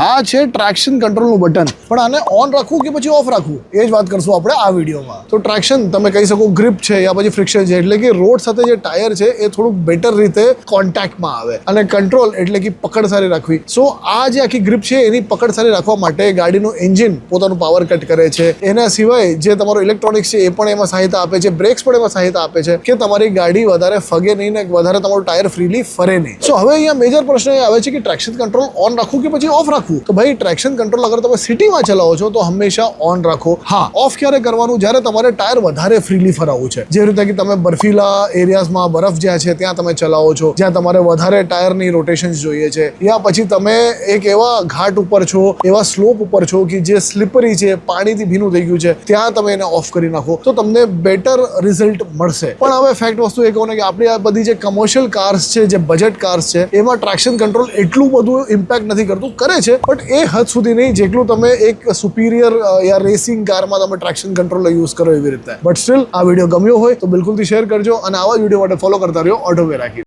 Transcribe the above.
આ છે traction કંટ્રોલનું button, પણ આને ઓન રાખવું કે પછી ઓફ રાખવું એ જ વાત કરશું આપણે આ વિડીયોમાં. તો ટ્રેક્શન તમે કહી શકો ગ્રીપ છે યા પછી ફ્રિક્શન છે, એટલે કે રોડ સાથે જે ટાયર છે એ થોડુંક બેટર રીતે કોન્ટેક્ટમાં આવે. અને કંટ્રોલ એટલે કે પકડ સારી રાખવી. સો આ જે આખી ગ્રીપ છે એની પકડ સારી રાખવા માટે ગાડીનું એન્જિન પોતાનું પાવર કટ કરે છે. એના સિવાય જે તમારો ઇલેક્ટ્રોનિક્સ છે એ પણ એમાં સહાયતા આપે છે, બ્રેક્સ પણ એમાં સહાયતા આપે છે કે તમારી ગાડી વધારે ફગે નહીં ને વધારે તમારું ટાયર ફ્રીલી ફરે નહીં. સો હવે અહીંયા મેજર પ્રશ્ન એ આવે છે કે ટ્રેક્શન કંટ્રોલ ઓન રાખવું કે પછી ઓફ રાખવું. તો ભાઈ ટ્રેક્શન કંટ્રોલ અગર તમે સિટીમાં ચલાવો છો તો હંમેશા ઓન રાખો. હા, ઓફ ક્યારે કરવાનું? જ્યારે તમારે ટાયર વધારે ફ્રીલી ફરાવવું છે, જે રીતે કે તમે બર્ફીલા એરિયાઝમાં બરફ જ્યાં છે ત્યાં તમે ચલાવો છો, જ્યાં તમારે વધારે ટાયરની રોટેશન્સ જોઈએ છે, યા પછી તમે એક એવા ઘાટ ઉપર છો, એવા સ્લોપ ઉપર છો કે જે સ્લીપરી છે, પાણીથી ભીનું થઈ ગયું છે, ત્યાં તમે એને ઓફ કરી નાખો તો તમને બેટર રિઝલ્ટ મળશે. પણ હવે ફેક્ટ વસ્તુ એ કહું ને કે આપણી આ બધી જે કમર્શિયલ કાર્સ છે, જે બજેટ કાર્સ છે, એમાં ટ્રેક્શન કંટ્રોલ એટલું બધું ઇમ્પેક્ટ નથી કરતું. કરે છે બટ એ હદ સુધી નહીં જેટલું તમે એક સુપિરિયર યા રેસિંગ કારમાં તમે ટ્રેક્શન કંટ્રોલ યુઝ કરો એવી રીતે. બટ સ્ટીલ આ વિડીયો ગમ્યો હોય તો બિલકુલથી શેર કરજો અને આવા વિડીયો માટે ફોલો કરતા રહ્યો ઓટોવે રાખી.